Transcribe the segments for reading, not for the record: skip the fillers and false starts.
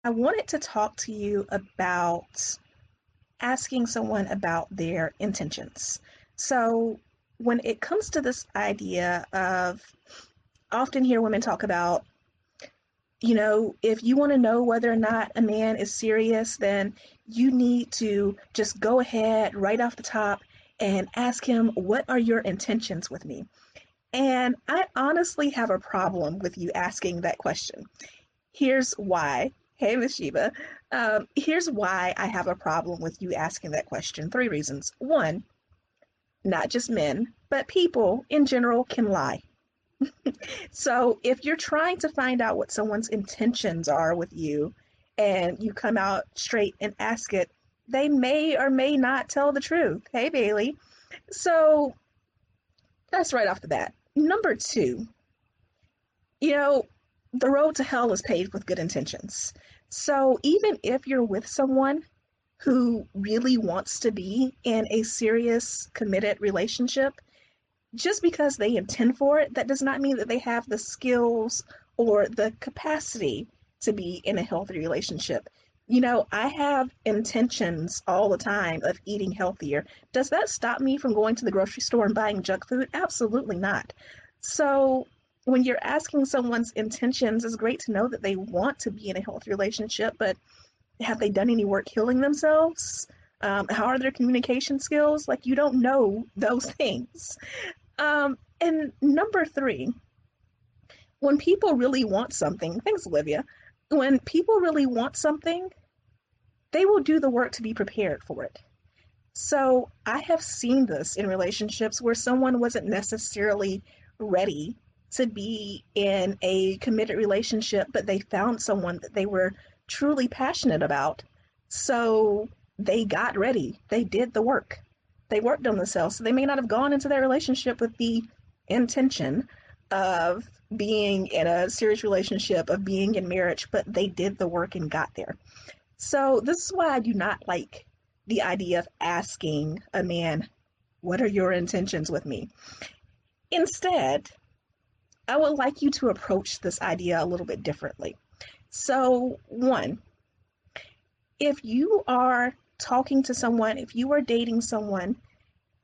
I wanted to talk to you about asking someone about their intentions. So, when it comes to this idea of, often hear women talk about, if you want to know whether or not a man is serious, then you need to just go ahead right off the top and ask him, what are your intentions with me? And I honestly have a problem with you asking that question. Here's why. Hey, Miss Sheba. Here's why I have a problem with you asking that question. Three reasons. One, not just men, but people in general can lie. So if you're trying to find out what someone's intentions are with you and you come out straight and ask it, they may or may not tell the truth. Hey, Bailey. So that's right off the bat. Number two, you know, the road to hell is paved with good intentions. So even if you're with someone who really wants to be in a serious, committed relationship, just because they intend for it, that does not mean that they have the skills or the capacity to be in a healthy relationship. I have intentions all the time of eating healthier. Does that stop me from going to the grocery store and buying junk food? Absolutely not. So, when you're asking someone's intentions, it's great to know that they want to be in a healthy relationship, but have they done any work healing themselves? How are their communication skills? Like, you don't know those things. And number three, when people really want something, thanks, Olivia. When people really want something, they will do the work to be prepared for it. So I have seen this in relationships where someone wasn't necessarily ready to be in a committed relationship, but they found someone that they were truly passionate about. So they got ready, they did the work, they worked on themselves. So they may not have gone into that relationship with the intention of being in a serious relationship, of being in marriage, but they did the work and got there. So this is why I do not like the idea of asking a man, what are your intentions with me? Instead, I would like you to approach this idea a little bit differently. So, one, if you are talking to someone, if you are dating someone,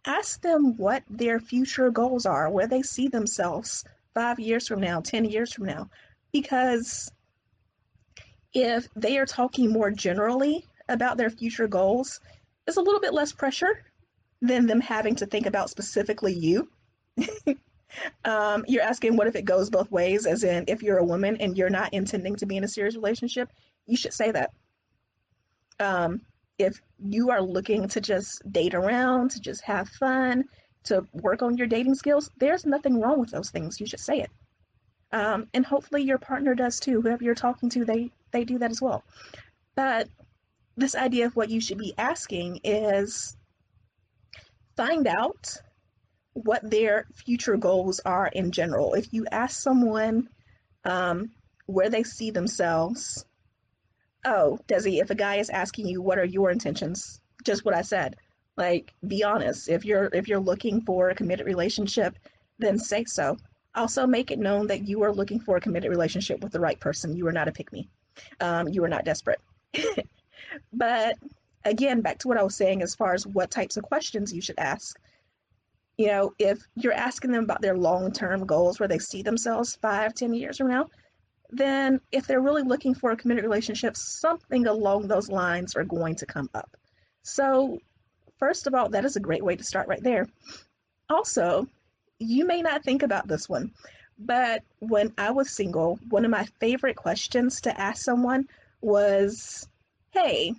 ask them what their future goals are, where they see themselves 5 years from now, 10 years from now. Because if they are talking more generally about their future goals, it's a little bit less pressure than them having to think about specifically you. You're asking what if it goes both ways, as in if you're a woman and you're not intending to be in a serious relationship, you should say that. If you are looking to just date around, to just have fun, to work on your dating skills, there's nothing wrong with those things. You should say it. And hopefully your partner does too. Whoever you're talking to, they do that as well. But this idea of what you should be asking is find out what their future goals are in general. If you ask someone where they see themselves, oh, Desi, if a guy is asking you what are your intentions, just what I said, like be honest. If you're looking for a committed relationship, then say so. Also, make it known that you are looking for a committed relationship with the right person. You are not a pick me. You are not desperate. But again, back to what I was saying as far as what types of questions you should ask. If you're asking them about their long-term goals, where they see themselves 5, 10 years from now, then if they're really looking for a committed relationship, something along those lines are going to come up. So, first of all, that is a great way to start right there. Also, you may not think about this one, but when I was single, one of my favorite questions to ask someone was, hey,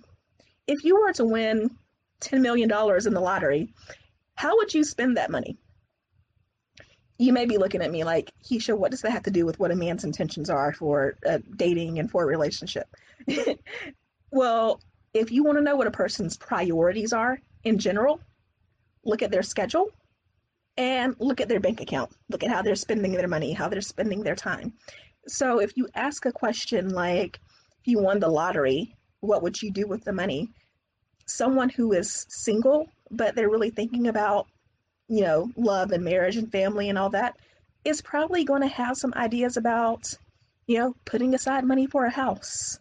if you were to win $10 million dollars in the lottery, how would you spend that money? You may be looking at me like, Keisha, what does that have to do with what a man's intentions are for dating and for a relationship? Well, if you want to know what a person's priorities are in general, look at their schedule and look at their bank account. Look at how they're spending their money, how they're spending their time. So if you ask a question like, if you won the lottery, what would you do with the money? Someone who is single, but they're really thinking about, love and marriage and family and all that, is probably going to have some ideas about, putting aside money for a house,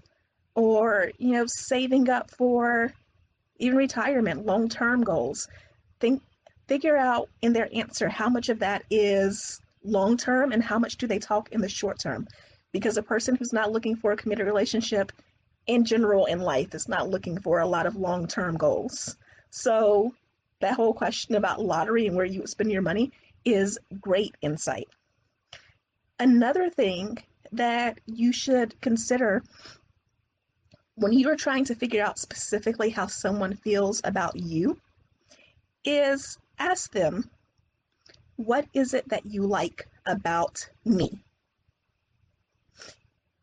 or, saving up for even retirement, long-term goals. Think, figure out in their answer how much of that is long-term and how much do they talk in the short term. Because a person who's not looking for a committed relationship in general in life is not looking for a lot of long-term goals. So that whole question about lottery and where you would spend your money is great insight. Another thing that you should consider when you are trying to figure out specifically how someone feels about you is ask them, what is it that you like about me?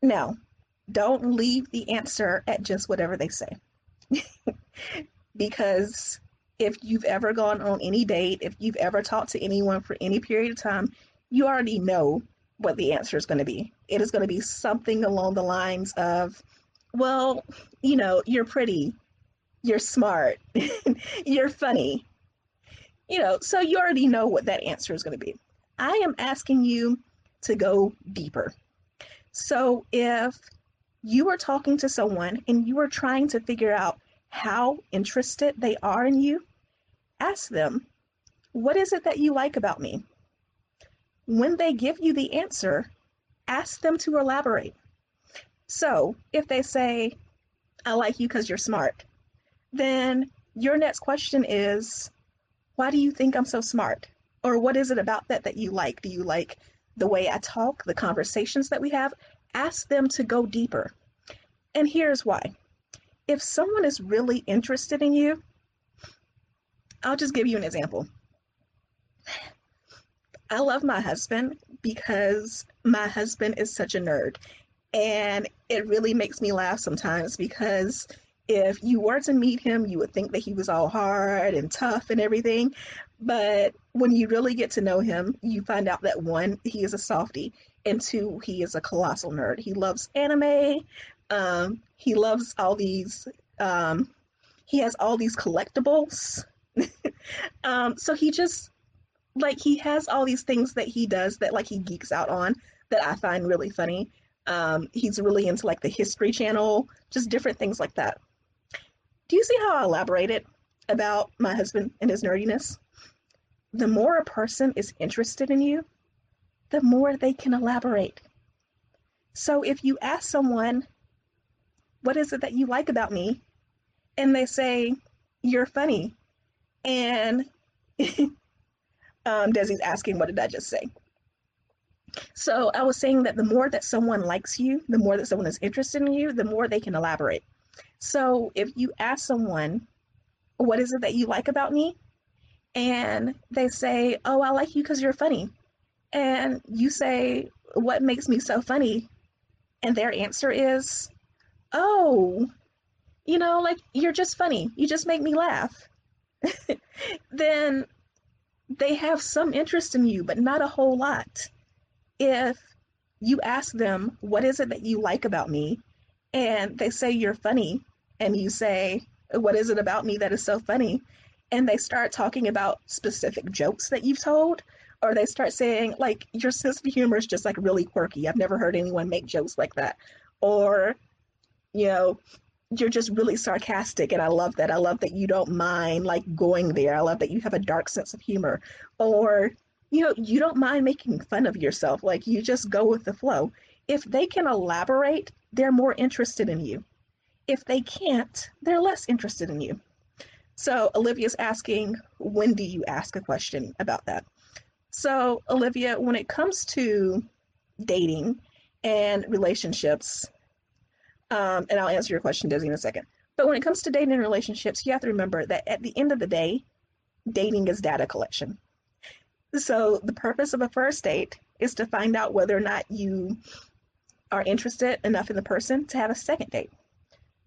Now, don't leave the answer at just whatever they say. Because if you've ever gone on any date, if you've ever talked to anyone for any period of time, you already know what the answer is going to be. It is going to be something along the lines of, well, you're pretty, you're smart, you're funny, so you already know what that answer is going to be. I am asking you to go deeper. So if you are talking to someone and you are trying to figure out how interested they are in you, ask them, what is it that you like about me? When they give you the answer, ask them to elaborate. So if they say, I like you because you're smart, then your next question is, why do you think I'm so smart? Or what is it about that you like? Do you like the way I talk, the conversations that we have? Ask them to go deeper. And here's why. If someone is really interested in you, I'll just give you an example. I love my husband because my husband is such a nerd. And it really makes me laugh sometimes because if you were to meet him, you would think that he was all hard and tough and everything. But when you really get to know him, you find out that one, he is a softie, and two, he is a colossal nerd. He loves anime. He loves all these, he has all these collectibles. So he just, like, he has all these things that he does that, like, he geeks out on that I find really funny. He's really into, like, the History Channel, just different things like that. Do you see how I elaborated about my husband and his nerdiness? The more a person is interested in you, the more they can elaborate. So if you ask someone, what is it that you like about me? And they say, you're funny. And Desi's asking, what did I just say? So I was saying that the more that someone likes you, the more that someone is interested in you, the more they can elaborate. So if you ask someone, what is it that you like about me? And they say, oh, I like you because you're funny. And you say, what makes me so funny? And their answer is, oh, like, you're just funny. You just make me laugh. Then they have some interest in you, but not a whole lot. If you ask them, what is it that you like about me? And they say you're funny, and you say, what is it about me that is so funny? And they start talking about specific jokes that you've told, or they start saying, like, your sense of humor is just, like, really quirky. I've never heard anyone make jokes like that. Or, you're just really sarcastic, and I love that. I love that you don't mind, like, going there. I love that you have a dark sense of humor. Or, you don't mind making fun of yourself. Like, you just go with the flow. If they can elaborate, they're more interested in you. If they can't, they're less interested in you. So Olivia's asking, when do you ask a question about that? So Olivia, when it comes to dating and relationships, and I'll answer your question, Desi, in a second. But when it comes to dating and relationships, you have to remember that at the end of the day, dating is data collection. So the purpose of a first date is to find out whether or not you are interested enough in the person to have a second date.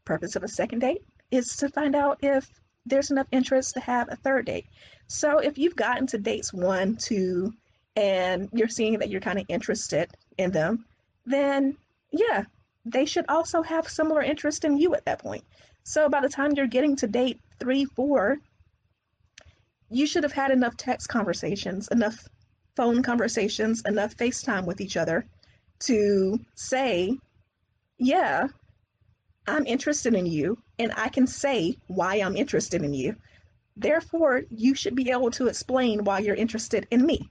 Purpose of a second date is to find out if there's enough interest to have a third date. So if you've gotten to dates 1, 2, and you're seeing that you're kind of interested in them, then yeah, they should also have similar interest in you at that point. So by the time you're getting to date 3, 4, you should have had enough text conversations, enough phone conversations, enough FaceTime with each other to say, yeah, I'm interested in you, and I can say why I'm interested in you. Therefore, you should be able to explain why you're interested in me.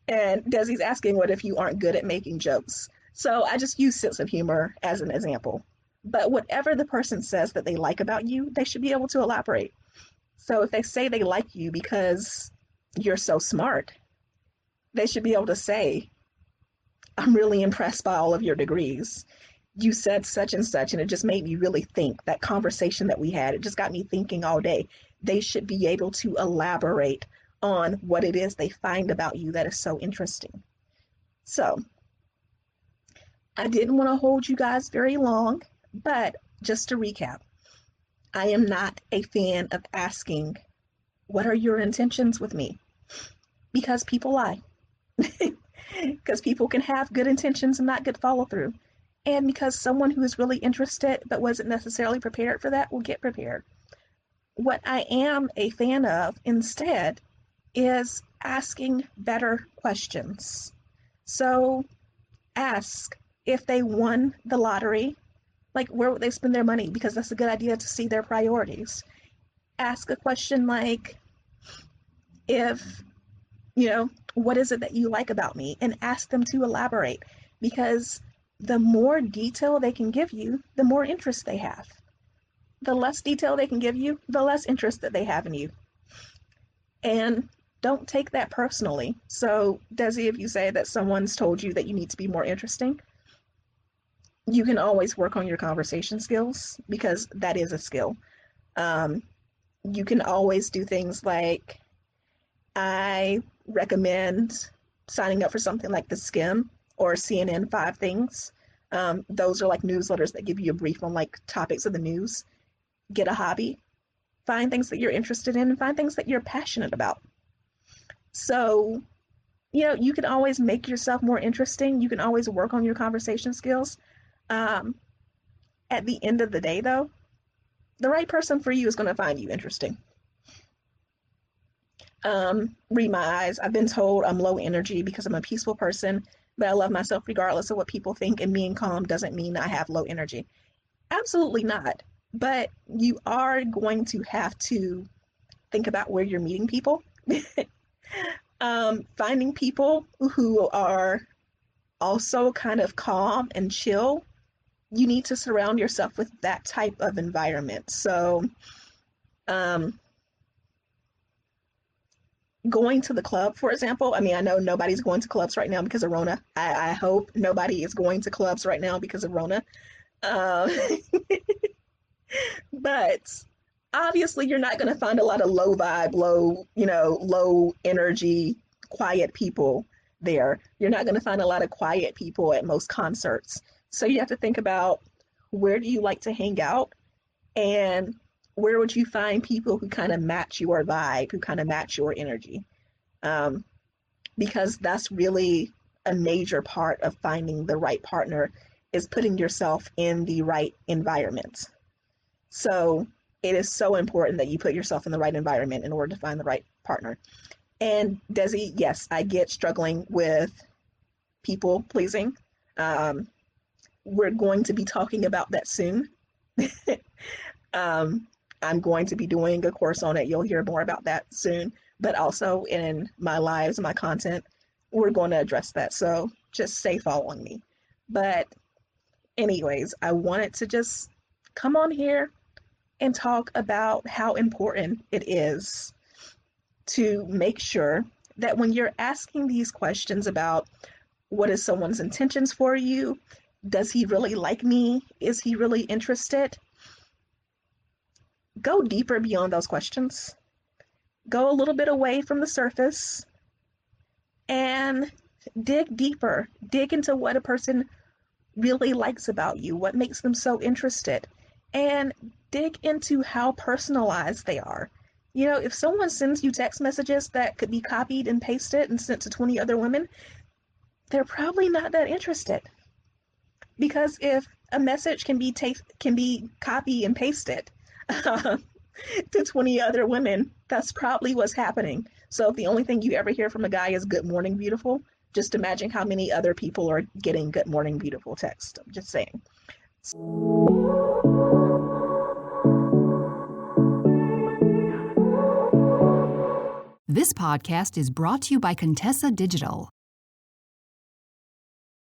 And Desi's asking, what if you aren't good at making jokes? So I just use sense of humor as an example. But whatever the person says that they like about you, they should be able to elaborate. So if they say they like you because you're so smart, they should be able to say, I'm really impressed by all of your degrees. You said such and such, and it just made me really think. That conversation that we had, it just got me thinking all day. They should be able to elaborate on what it is they find about you that is so interesting. So I didn't want to hold you guys very long, but just to recap, I am not a fan of asking, what are your intentions with me? Because people lie. Because people can have good intentions and not good follow through. And because someone who is really interested but wasn't necessarily prepared for that will get prepared. What I am a fan of instead is asking better questions. So ask if they won the lottery, like where would they spend their money? Because that's a good idea to see their priorities. Ask a question like, if, what is it that you like about me? And ask them to elaborate, because the more detail they can give you, the more interest they have. The less detail they can give you, the less interest that they have in you. And don't take that personally. So, Desi, if you say that someone's told you that you need to be more interesting, you can always work on your conversation skills, because that is a skill. Um, you can always do things like, I recommend signing up for something like The Skim or CNN 5 Things. Those are like newsletters that give you a brief on like topics of the news. Get a hobby, find things that you're interested in, and find things that you're passionate about. So, you can always make yourself more interesting. You can always work on your conversation skills. Um, at the end of the day, though, the right person for you is going to find you interesting. Read my eyes. I've been told I'm low energy because I'm a peaceful person, but I love myself regardless of what people think, and being calm doesn't mean I have low energy. Absolutely not. But you are going to have to think about where you're meeting people. Finding people who are also kind of calm and chill, you need to surround yourself with that type of environment. So, um, going to the club, for example, I mean, I know nobody's going to clubs right now because of Rona. I hope nobody is going to clubs right now because of Rona. Um, but obviously, you're not going to find a lot of low vibe, low energy, quiet people there. You're not going to find a lot of quiet people at most concerts. So you have to think about, where do you like to hang out, and where would you find people who kind of match your vibe, who kind of match your energy? Um, because that's really a major part of finding the right partner, is putting yourself in the right environment. So it is so important that you put yourself in the right environment in order to find the right partner. And Desi, yes, I get struggling with people pleasing. Um, we're going to be talking about that soon. um, I'm going to be doing a course on it. You'll hear more about that soon. But also in my lives, my content, we're going to address that. So just stay following me. But anyways, I wanted to just come on here and talk about how important it is to make sure that when you're asking these questions about, what is someone's intentions for you? Does he really like me? Is he really interested? Go deeper beyond those questions. Go a little bit away from the surface and dig deeper. Dig into what a person really likes about you, what makes them so interested, and dig into how personalized they are. If someone sends you text messages that could be copied and pasted and sent to 20 other women, they're probably not that interested. Because if a message can be copied and pasted to 20 other women, that's probably what's happening. So if the only thing you ever hear from a guy is "good morning, beautiful," just imagine how many other people are getting "good morning, beautiful" text. I'm just saying. This podcast is brought to you by Contessa Digital.